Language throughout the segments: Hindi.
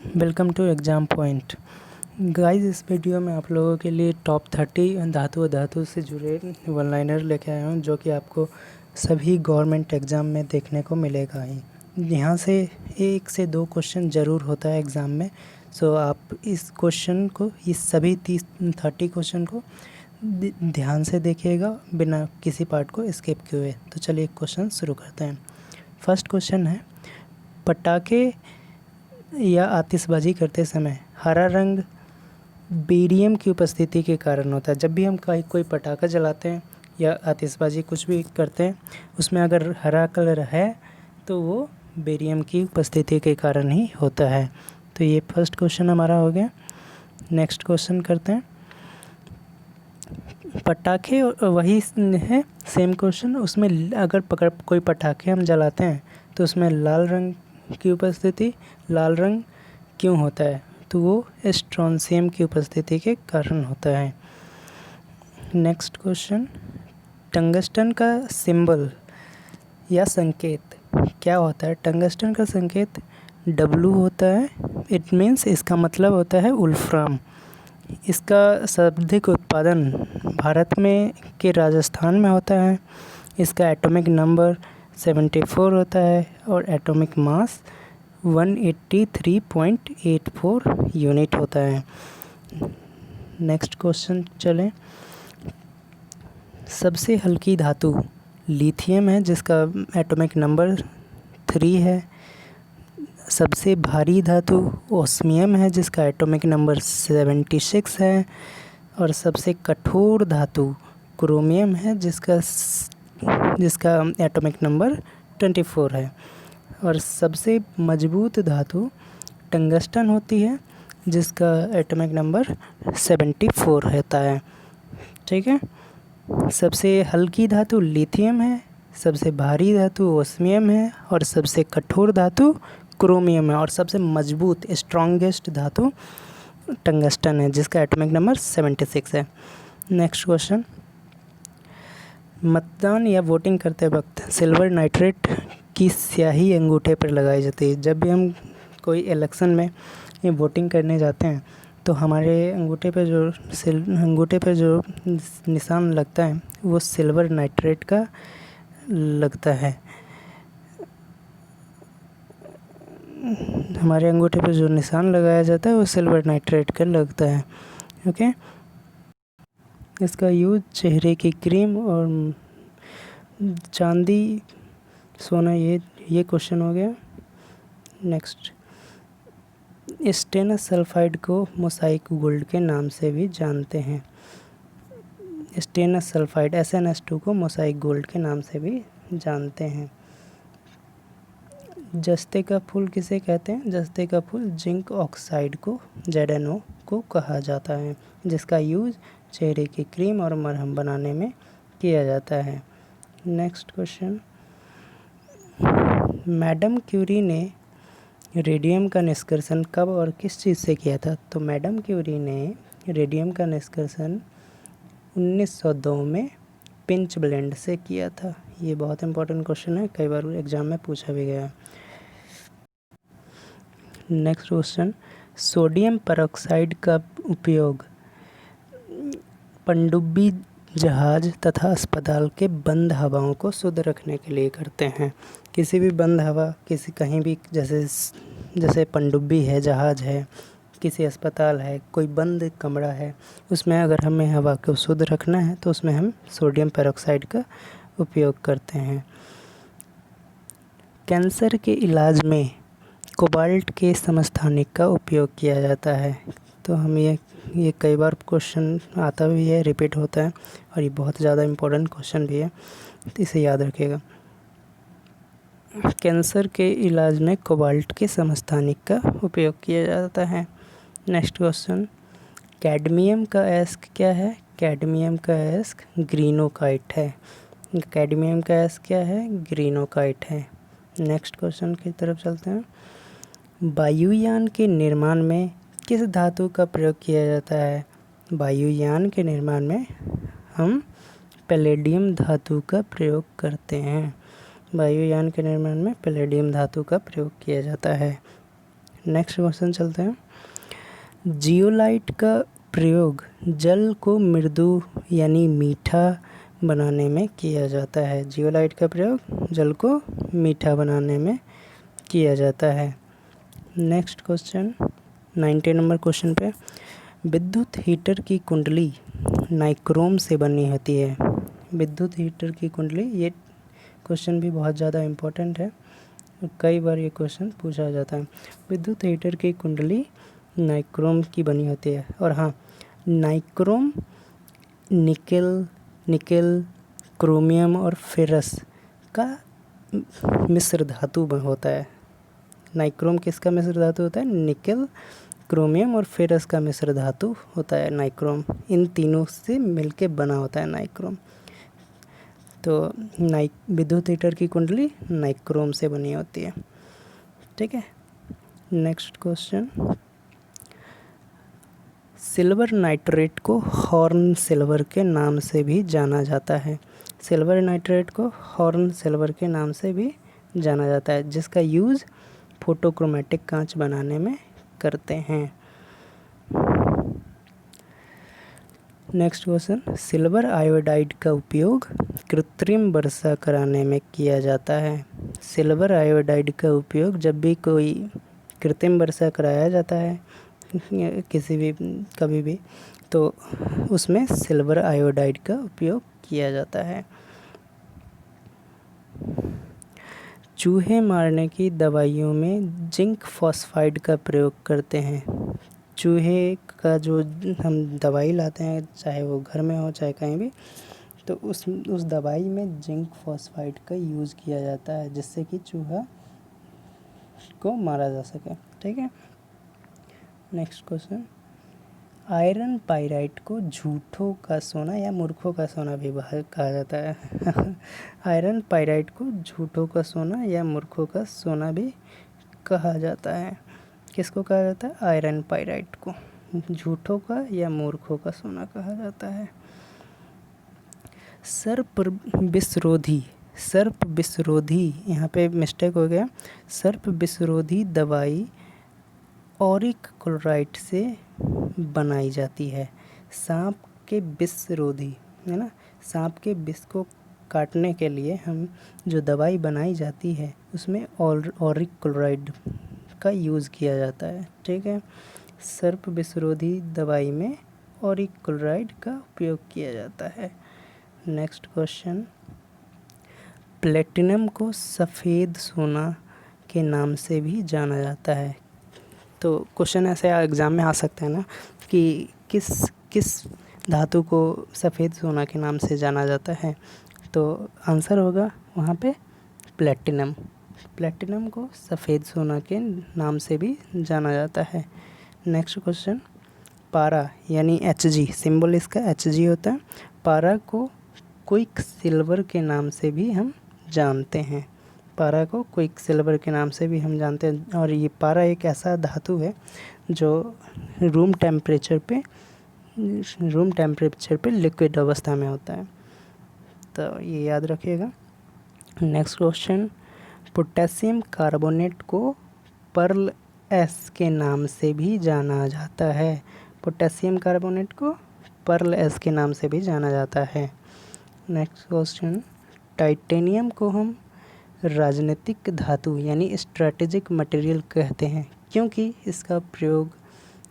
Welcome to exam point guys. इस वीडियो में आप लोगों के लिए टॉप 30 धातु से जुड़े वन लाइनर लेके आया हूँ, जो कि आपको सभी गवर्नमेंट एग्ज़ाम में देखने को मिलेगा ही। यहाँ से 1 से 2 क्वेश्चन ज़रूर होता है एग्ज़ाम में। सो आप इस क्वेश्चन को, इस सभी 30 क्वेश्चन को ध्यान से देखिएगा, बिना किसी पार्ट को स्किप किए हुए। तो चलिए क्वेश्चन शुरू करते हैं। फर्स्ट क्वेश्चन है, पटाखे या आतिशबाजी करते समय हरा रंग बेरियम की उपस्थिति के कारण होता है। जब भी हम कोई पटाखा जलाते हैं या आतिशबाजी कुछ भी करते हैं, उसमें अगर हरा कलर है तो वो बेरियम की उपस्थिति के कारण ही होता है। तो ये फर्स्ट क्वेश्चन हमारा हो गया। नेक्स्ट क्वेश्चन करते हैं। पटाखे वही है, सेम क्वेश्चन। उसमें अगर कोई पटाखे हम जलाते हैं तो उसमें लाल रंग की उपस्थिति, लाल रंग क्यों होता है? तो वो स्ट्रोंशियम की उपस्थिति के कारण होता है। नेक्स्ट क्वेश्चन, टंगस्टन का सिंबल या संकेत क्या होता है? टंगस्टन का संकेत W होता है। इट मीन्स, इसका मतलब होता है वुल्फ्राम। इसका शाब्दिक उत्पादन भारत में के राजस्थान में होता है। इसका एटॉमिक नंबर 74 होता है और एटॉमिक मास 183.84 यूनिट होता है। नेक्स्ट क्वेश्चन चलें। सबसे हल्की धातु लिथियम है, जिसका एटॉमिक नंबर 3 है। सबसे भारी धातु ओस्मियम है, जिसका एटॉमिक नंबर 76 है। और सबसे कठोर धातु क्रोमियम है, जिसका एटॉमिक नंबर 24 है। और सबसे मजबूत धातु टंगस्टन होती है, जिसका एटॉमिक नंबर 74 होता है। ठीक है। सबसे हल्की धातु लिथियम है, सबसे भारी धातु ओस्मियम है और सबसे कठोर धातु क्रोमियम है। और सबसे मजबूत स्ट्रॉन्गेस्ट धातु टंगस्टन है, जिसका एटॉमिक नंबर 76 है। नेक्स्ट क्वेश्चन, मतदान या वोटिंग करते वक्त सिल्वर नाइट्रेट की स्याही अंगूठे पर लगाई जाती है। जब भी हम कोई इलेक्शन में ये वोटिंग करने जाते हैं तो हमारे अंगूठे पे जो निशान लगता है वो सिल्वर नाइट्रेट का लगता है। हमारे अंगूठे पे जो निशान लगाया जाता है वो सिल्वर नाइट्रेट का लगता है। ओके। इसका यूज चेहरे की क्रीम और चांदी, सोना, ये क्वेश्चन हो गया। नेक्स्ट, स्टेनस सल्फाइड को मोसाइक गोल्ड के नाम से भी जानते हैं। स्टेनस सल्फाइड SnS2 को मोसाइक गोल्ड के नाम से भी जानते हैं। जस्ते का फूल किसे कहते हैं? जस्ते का फूल जिंक ऑक्साइड को, ZnO को कहा जाता है, जिसका यूज चेहरे की क्रीम और मरहम बनाने में किया जाता है। नेक्स्ट क्वेश्चन, मैडम क्यूरी ने रेडियम का निष्कर्षण कब और किस चीज़ से किया था? तो मैडम क्यूरी ने रेडियम का निष्कर्षण 1902 में पिंच ब्लेंड से किया था। ये बहुत इंपॉर्टेंट क्वेश्चन है, कई बार एग्जाम में पूछा भी गया। नेक्स्ट क्वेश्चन, सोडियम परऑक्साइड का उपयोग पनडुब्बी जहाज तथा अस्पताल के बंद हवाओं को शुद्ध रखने के लिए करते हैं। किसी भी बंद हवा, कहीं भी, जैसे पनडुब्बी है, जहाज है, किसी अस्पताल है, कोई बंद कमरा है, उसमें अगर हमें हवा को शुद्ध रखना है तो उसमें हम सोडियम परऑक्साइड का उपयोग करते हैं। कैंसर के इलाज में कोबाल्ट के समस्थानिक का उपयोग किया जाता है। तो हम ये कई बार क्वेश्चन आता भी है, रिपीट होता है, और ये बहुत ज़्यादा इम्पोर्टेंट क्वेश्चन भी है, तो इसे याद रखिएगा। कैंसर के इलाज में कोबाल्ट के समस्थानिक का उपयोग किया जाता है। नेक्स्ट क्वेश्चन, कैडमियम का एस्क क्या है? कैडमियम का एस्क ग्रीनोकाइट है। कैडमियम का एस्क क्या है? ग्रीनोकाइट है। नेक्स्ट क्वेश्चन की तरफ चलते हैं। वायुयान के निर्माण में किस धातु का प्रयोग किया जाता है? वायुयान के निर्माण में हम पैलेडियम धातु का प्रयोग करते हैं। वायुयान के निर्माण में पैलेडियम धातु का प्रयोग किया जाता है। नेक्स्ट क्वेश्चन चलते हैं। जियोलाइट का प्रयोग जल को मृदु यानी मीठा बनाने में किया जाता है। जियोलाइट का प्रयोग जल को मीठा बनाने में किया जाता है। नेक्स्ट क्वेश्चन 90 नंबर क्वेश्चन पे, विद्युत हीटर की कुंडली नाइक्रोम से बनी होती है। विद्युत हीटर की कुंडली, ये क्वेश्चन भी बहुत ज़्यादा इम्पोर्टेंट है, कई बार ये क्वेश्चन पूछा जाता है। विद्युत हीटर की कुंडली नाइक्रोम की बनी होती है। और हाँ, नाइक्रोम निकेल, क्रोमियम और फेरस का मिश्र धातु होता है। नाइक्रोम किसका मिश्र धातु होता है? निकेल, क्रोमियम और फेरस का मिश्र धातु होता है नाइक्रोम। इन तीनों से मिलके बना होता है नाइक्रोम। तो विद्युत हीटर की कुंडली नाइक्रोम से बनी होती है। ठीक है। नेक्स्ट क्वेश्चन, सिल्वर नाइट्रेट को हॉर्न सिल्वर के नाम से भी जाना जाता है। सिल्वर नाइट्रेट को हॉर्न सिल्वर के नाम से भी जाना जाता है, जिसका यूज़ फोटोक्रोमेटिक कांच बनाने में करते हैं। नेक्स्ट क्वेश्चन, सिल्वर आयोडाइड का उपयोग कृत्रिम वर्षा कराने में किया जाता है। सिल्वर आयोडाइड का उपयोग जब भी कोई कृत्रिम वर्षा कराया जाता है कभी भी, तो उसमें सिल्वर आयोडाइड का उपयोग किया जाता है। चूहे मारने की दवाइयों में जिंक फॉस्फाइड का प्रयोग करते हैं। चूहे का जो हम दवाई लाते हैं, चाहे वो घर में हो चाहे कहीं भी, तो उस दवाई में जिंक फॉस्फाइड का यूज़ किया जाता है, जिससे कि चूहा को मारा जा सके। ठीक है। नेक्स्ट क्वेश्चन, आयरन पाइराइट को झूठों का सोना या मूर्खों का सोना भी कहा जाता है। आयरन पाइराइट को झूठों का सोना या मूर्खों का सोना भी कहा जाता है। किसको कहा जाता है? आयरन पाइराइट को झूठों का या मूर्खों का सोना कहा जाता है। सर्प विषरोधी, यहाँ पे मिस्टेक हो गया। सर्प विषरोधी दवाई ऑरिक क्लोराइड से बनाई जाती है। सांप के विषरोधी, है ना, सांप के विष को काटने के लिए हम जो दवाई बनाई जाती है उसमें ऑरिक क्लोराइड का यूज़ किया जाता है। ठीक है। सर्प विषरोधी दवाई में ऑरिक क्लोराइड का उपयोग किया जाता है। नेक्स्ट क्वेश्चन, प्लेटिनम को सफ़ेद सोना के नाम से भी जाना जाता है। तो क्वेश्चन ऐसे एग्ज़ाम में आ सकते हैं ना कि किस धातु को सफ़ेद सोना के नाम से जाना जाता है, तो आंसर होगा वहाँ पे प्लेटिनम। प्लेटिनम को सफ़ेद सोना के नाम से भी जाना जाता है। नेक्स्ट क्वेश्चन, पारा यानी Hg, सिंबल इसका Hg होता है। पारा को क्विक सिल्वर के नाम से भी हम जानते हैं। पारा को क्विक सिल्वर के नाम से भी हम जानते हैं। और ये पारा एक ऐसा धातु है जो रूम टेम्परेचर पे लिक्विड अवस्था में होता है, तो ये याद रखिएगा। नेक्स्ट क्वेश्चन, पोटेशियम कार्बोनेट को पर्ल एस के नाम से भी जाना जाता है। पोटेशियम कार्बोनेट को पर्ल एस के नाम से भी जाना जाता है। नेक्स्ट क्वेश्चन, टाइटेनियम को हम राजनीतिक धातु यानी स्ट्रैटेजिक मटेरियल कहते हैं, क्योंकि इसका प्रयोग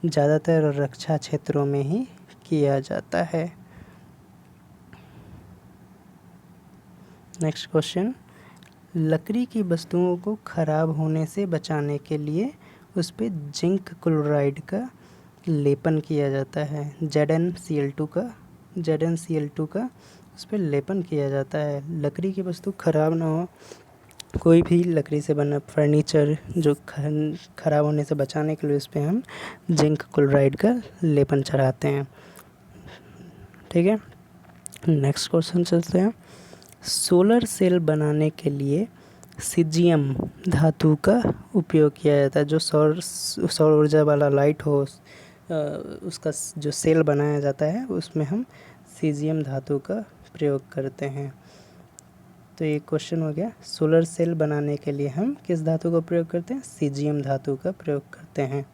ज़्यादातर रक्षा क्षेत्रों में ही किया जाता है। नेक्स्ट क्वेश्चन, लकड़ी की वस्तुओं को ख़राब होने से बचाने के लिए उस पर जिंक क्लोराइड का लेपन किया जाता है। ZnCl2 का उस पर लेपन किया जाता है। लकड़ी की वस्तु ख़राब ना हो, कोई भी लकड़ी से बना फर्नीचर जो ख़राब होने से बचाने के लिए उस पर हम जिंक क्लोराइड का लेपन चढ़ाते हैं। ठीक है। नेक्स्ट क्वेश्चन चलते हैं। सोलर सेल बनाने के लिए सीजियम धातु का उपयोग किया जाता है। जो सौर ऊर्जा वाला लाइट हो, उसका जो सेल बनाया जाता है उसमें हम सीजियम धातु का प्रयोग करते हैं। तो ये क्वेश्चन हो गया। सोलर सेल बनाने के लिए हम किस धातु का प्रयोग करते हैं? सीजियम धातु का प्रयोग करते हैं।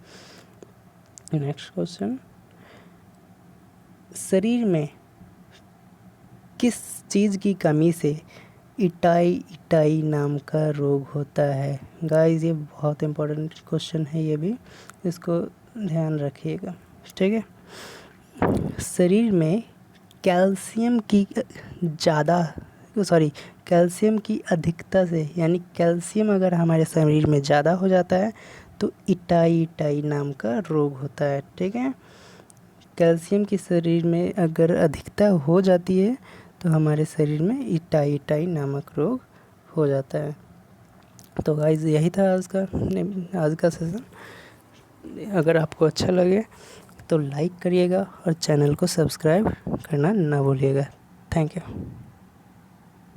नेक्स्ट क्वेश्चन, शरीर में किस चीज़ की कमी से इटाई नाम का रोग होता है? गाइस ये बहुत इम्पोर्टेंट क्वेश्चन है, ये भी इसको ध्यान रखिएगा, ठीक है। शरीर में कैल्शियम की अधिकता से, यानी कैल्शियम अगर हमारे शरीर में ज़्यादा हो जाता है तो इटाई नाम का रोग होता है, ठीक है। कैल्शियम की शरीर में अगर अधिकता हो जाती है तो हमारे शरीर में इटाई नामक रोग हो जाता है। तो गाइस यही था आज का सेशन। अगर आपको अच्छा लगे तो लाइक करिएगा और चैनल को सब्सक्राइब करना ना भूलिएगा। Thank you.